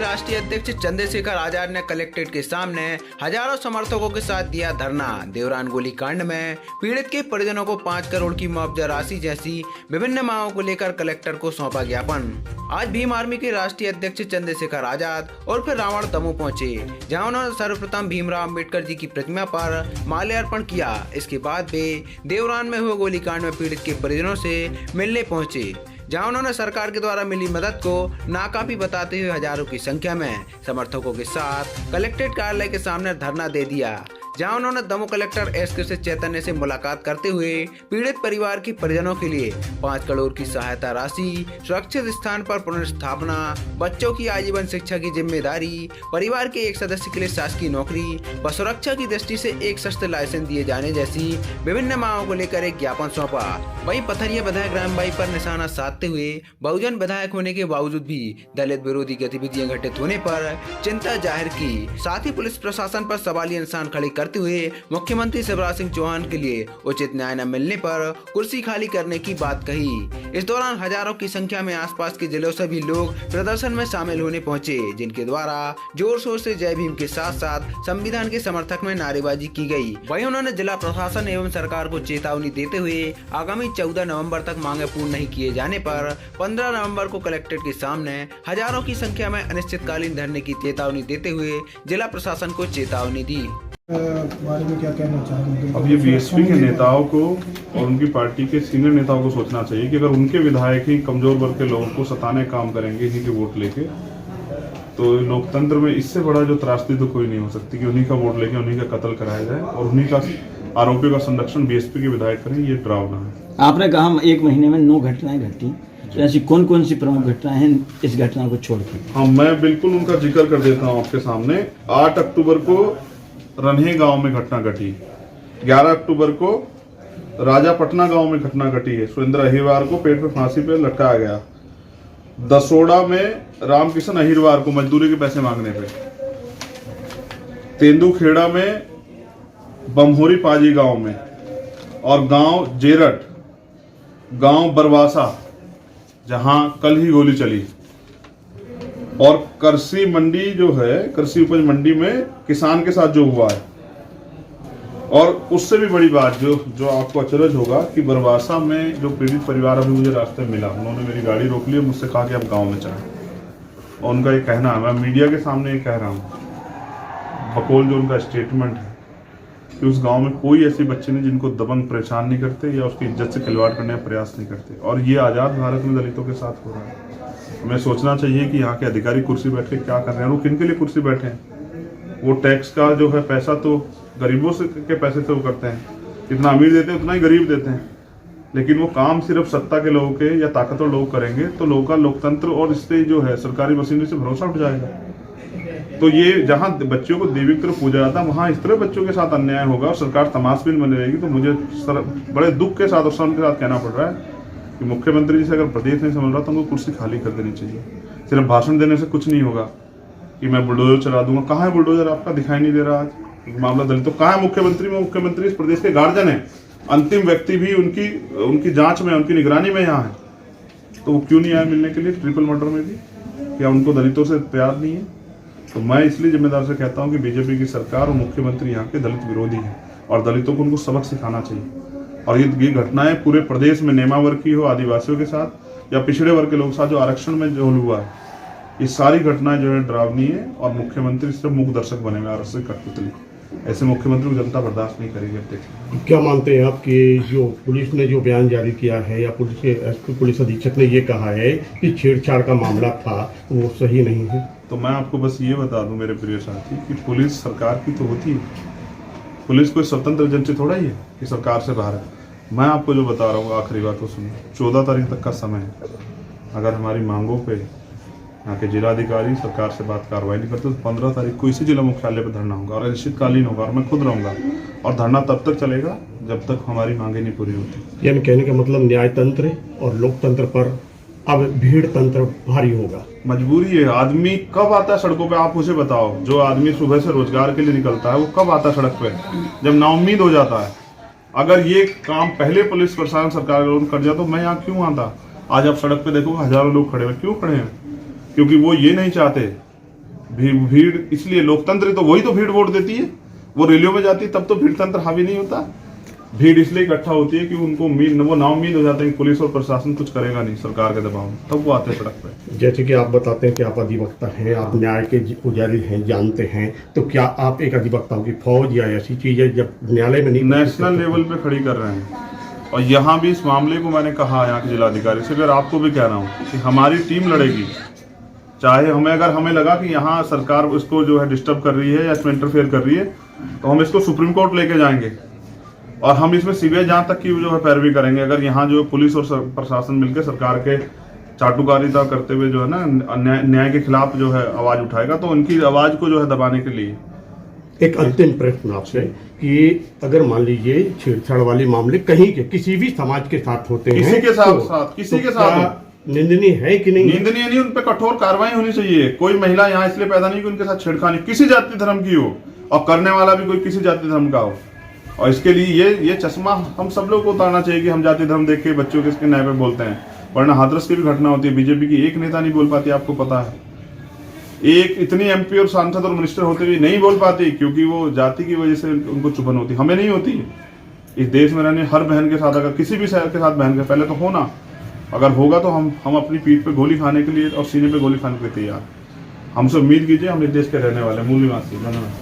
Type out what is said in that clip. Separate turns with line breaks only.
राष्ट्रीय अध्यक्ष चंद्रशेखर आजाद ने कलेक्ट्रेट के सामने हजारों समर्थकों के साथ दिया धरना। देवरान गोलीकांड में पीड़ित के परिजनों को 5 करोड़ की मुआवजा राशि जैसी विभिन्न मांगों को लेकर कलेक्टर को सौंपा ज्ञापन। आज भीम आर्मी के राष्ट्रीय अध्यक्ष चंद्रशेखर आजाद और फिर रावण दमोह पहुंचे, जहां उन्होंने सर्वप्रथम भीमराव अम्बेडकर जी की प्रतिमा पर माल्यार्पण किया। इसके बाद वे देवरान में हुए गोलीकांड में पीड़ित के परिजनों से मिलने पहुंचे, जहां उन्होंने सरकार के द्वारा मिली मदद को नाकाफी बताते हुए हजारों की संख्या में समर्थकों के साथ कलेक्ट्रेट कार्यालय के सामने धरना दे दिया, जहां उन्होंने दमोह कलेक्टर एस कृष्ण चैतन्य से मुलाकात करते हुए पीड़ित परिवार के परिजनों के लिए 5 करोड़ की सहायता राशि, सुरक्षित स्थान पर पुनर्स्थापना, बच्चों की आजीवन शिक्षा की जिम्मेदारी, परिवार के एक सदस्य के लिए शासकीय नौकरी व सुरक्षा की दृष्टि से एक शस्त्र लाइसेंस दिए जाने जैसी विभिन्न मांगों को लेकर एक ज्ञापन सौंपा। वहीं पथरिया विधायक रामबाई पर निशाना साधते हुए बहुजन विधायक होने के बावजूद भी दलित विरोधी गतिविधियां घटित होने पर चिंता जाहिर की। साथ ही पुलिस प्रशासन पर सवालिया निशान खड़े करते हुए मुख्यमंत्री शिवराज सिंह चौहान के लिए उचित न्याय न मिलने पर कुर्सी खाली करने की बात कही। इस दौरान हजारों की संख्या में आसपास के जिलों से भी लोग प्रदर्शन में शामिल होने पहुंचे, जिनके द्वारा जोर शोर से जय भीम के साथ साथ संविधान के समर्थक में नारेबाजी की गई। वहीं उन्होंने जिला प्रशासन एवं सरकार को चेतावनी देते हुए आगामी 14 नवंबर तक मांगे पूर्ण नहीं किए जाने पर 15 नवंबर को कलेक्ट्रेट के सामने हजारों की संख्या में अनिश्चितकालीन धरने की चेतावनी देते हुए जिला प्रशासन को चेतावनी दी।
बारे में क्या कहना चाहेंगे?
अब ये बीएसपी के नेताओं को और उनकी पार्टी के सीनियर नेताओं को सोचना चाहिए कि अगर उनके विधायक ही कमजोर वर्ग के लोगों को सताने काम करेंगे इन्हीं के वोट लेके, तो लोकतंत्र में इससे बड़ा जो त्रासदी तो कोई नहीं हो सकती कि उन्हीं का वोट लेके उन्हीं का कत्ल कराया जाए और उन्हीं का आरोपियों का संरक्षण बीएसपी के विधायक करें। ये डरावना है।
आपने कहा 1 महीने में 9 घटनाएं घटी, तो ऐसी कौन कौन सी प्रमुख घटनाएं हैं इस घटना को छोड़ के?
हाँ, मैं बिल्कुल उनका जिक्र कर देता हूँ आपके सामने। 8 अक्टूबर को रन्हे गांव में घटना घटी, 11 अक्टूबर को राजापटना गांव में घटना घटी है। सुरेंद्र अहिरवार को पेट पे फांसी पे लटकाया गया। दसोड़ा में रामकिशन अहिरवार को मजदूरी के पैसे मांगने पे। तेंदुखेड़ा में बमहोरी पाजी गांव में, और गांव जेरट, गांव बरवासा जहां कल ही गोली चली, और कृषि मंडी जो है, कृषि उपज मंडी में किसान के साथ जो हुआ है। और उससे भी बड़ी बात जो आपको अचरज होगा कि बरवासा में जो पीड़ित परिवार अभी मुझे रास्ते में मिला, उन्होंने मेरी गाड़ी रोक ली, मुझसे कहा कि आप गांव में चलें। और उनका ये कहना है, मैं मीडिया के सामने ये कह रहा हूँ, बकौल जो उनका स्टेटमेंट है कि उस गांव में कोई ऐसे बच्चे नहीं जिनको दबंग परेशान नहीं करते या उसकी इज्जत से खिलवाड़ करने का प्रयास नहीं करते। और ये आज़ाद भारत में दलितों के साथ हो रहा है। हमें सोचना चाहिए कि यहाँ के अधिकारी कुर्सी बैठ के क्या कर रहे हैं, वो किन के लिए कुर्सी बैठे हैं। वो टैक्स का जो है पैसा तो गरीबों से के पैसे से वो करते हैं, जितना अमीर देते हैं उतना ही गरीब देते हैं। लेकिन वो काम सिर्फ सत्ता के लोगों के या ताकतवर लोग करेंगे तो लोगों का लोकतंत्र और इससे जो है सरकारी मशीनरी से भरोसा उठ जाएगा। तो ये जहाँ बच्चों को देवी की तरफ पूजा जाता है, वहाँ इस तरह बच्चों के साथ अन्याय होगा और सरकार तमाशबीन बनी रहेगी। तो मुझे बड़े दुख के साथ और शर्म के साथ कहना पड़ रहा है कि मुख्यमंत्री जी से अगर प्रदेश नहीं समझ रहा तो उनको कुर्सी खाली कर देनी चाहिए। सिर्फ भाषण देने से कुछ नहीं होगा कि मैं बुलडोजर चला दूंगा। कहाँ है बुलडोजर? आपका दिखाई नहीं दे रहा। आज मामला दलित तो कहाँ है मुख्यमंत्री में? मुख्यमंत्री इस प्रदेश के गार्जियन है, अंतिम व्यक्ति भी उनकी जांच में, उनकी निगरानी में यहाँ है। तो वो क्यों नहीं आए मिलने के लिए ट्रिपल मर्डर में भी? क्या उनको दलितों से प्यार नहीं है? तो मैं इसलिए जिम्मेदार से कहता हूँ कि बीजेपी की सरकार और मुख्यमंत्री यहाँ के दलित विरोधी है और दलितों को उनको सबक सिखाना चाहिए। और ये घटनाएं पूरे प्रदेश में नेमा वर्ग की हो, आदिवासियों के साथ या पिछड़े वर्ग के लोगों के साथ जो आरक्षण में जो हुआ है, ये सारी घटनाएं जो है डरावनी है। और मुख्यमंत्री सिर्फ मूक दर्शक बने हुए आरक्षण कठपुतली। ऐसे मुख्यमंत्री को जनता बर्दाश्त नहीं करेगी। अब देखिए
क्या मानते हैं आप कि जो पुलिस ने जो बयान जारी किया है या पुलिस के एसपी पुलिस अधीक्षक ने ये कहा है कि छेड़छाड़ का मामला था, वो सही नहीं है?
तो मैं आपको बस ये बता दूं मेरे प्रिय साथी कि पुलिस सरकार की तो होती है। पुलिस कोई स्वतंत्र एजेंसी थोड़ा ही है कि सरकार से बाहर है। मैं आपको जो बता रहा हूँ आखिरी बात तो सुनिए। 14 तारीख तक का समय है। अगर हमारी मांगों पे यहाँ के जिलाधिकारी सरकार से बात कार्रवाई नहीं करते तो 15 तारीख को इसी जिला मुख्यालय पर धरना होगा और अनिश्चितकालीन होगा और मैं खुद रहूँगा। और धरना तब तक चलेगा जब तक हमारी मांगे नहीं पूरी होती।
यानी कहने का मतलब न्यायतंत्र और लोकतंत्र पर अब भीड़ तंत्र भारी होगा।
मजबूरी है। आदमी कब आता है सड़कों पे? आप मुझे बताओ। जो आदमी सुबह से रोजगार के लिए निकलता है वो कब आता है सड़क पे? जब नाउम्मीद हो जाता है। अगर ये काम पहले पुलिस प्रशासन सरकार कर जाए तो मैं यहाँ क्यों आता? आज आप सड़क पे देखोगे हजारों लोग खड़े हुए। क्यों खड़े हैं? क्योंकि वो ये नहीं चाहते भीड़ इसलिए, लोकतंत्र तो वही तो भीड़ वोट देती है, वो रैलियों में जाती है तब तो भीड़ तंत्र हावी नहीं होता। भीड़ इसलिए इकट्ठा होती है कि उनको वो नाउमीद हो जाते हैं कि पुलिस और प्रशासन कुछ करेगा नहीं सरकार के दबाव में, तब वो आते हैं सड़क पे।
जैसे कि आप बताते हैं कि आप अधिवक्ता हैं, आप न्याय के पुजारी हैं, जानते हैं, तो क्या आप एक अधिवक्ताओं की फौज या ऐसी चीजें जब न्यायालय में नहीं
नेशनल लेवल पे खड़ी कर रहे हैं, और यहाँ भी इस मामले को मैंने कहा यहाँ के जिलाधिकारी से, फिर आपको भी कह रहा हूँ कि हमारी टीम लड़ेगी, चाहे हमें लगा कि यहाँ सरकार इसको जो है डिस्टर्ब कर रही है या इसमें इंटरफेयर कर रही है, तो हम इसको सुप्रीम कोर्ट लेके जाएंगे और हम इसमें सीबीआई जांच तक की जो है पैरवी करेंगे। अगर यहाँ जो पुलिस और प्रशासन मिलकर सरकार के चाटुकारिता करते हुए जो है ना न्याय के खिलाफ जो है आवाज उठाएगा, तो उनकी आवाज को जो है दबाने के लिए।
एक अंतिम प्रश्न आपसे कि अगर मान लीजिए छेड़छाड़ वाले मामले कहीं के किसी भी समाज के साथ होते हैं,
किसी के साथ किसी के साथ
निंदनीय है कि नहीं?
निंदनीय नहीं, उन पे कठोर कार्रवाई होनी चाहिए। कोई महिला यहाँ इसलिए पैदा नहीं कि उनके साथ छेड़खानी किसी जाति धर्म की हो, और करने वाला भी कोई किसी जाति धर्म का हो। और इसके लिए ये चश्मा हम सब लोग को उतारना चाहिए कि हम जाति धर्म देख के बच्चों के इसके न्याय पे बोलते हैं, वरना हाथरस की भी घटना होती है। बीजेपी की एक नेता नहीं बोल पाती, आपको पता है, एक इतनी एमपी और सांसद और मिनिस्टर होते हुए नहीं बोल पाती, क्योंकि वो जाति की वजह से उनको चुभन होती। हमें नहीं होती। इस देश में रहने हर बहन के साथ, अगर किसी भी शहर के साथ बहन के पहले तो होना, अगर होगा तो हम अपनी पीठ पे गोली खाने के लिए और सीने पे गोली खाने के लिए तैयार। हमसे उम्मीद कीजिए, हम इस देश के रहने वाले मूल निवासी। धन्यवाद।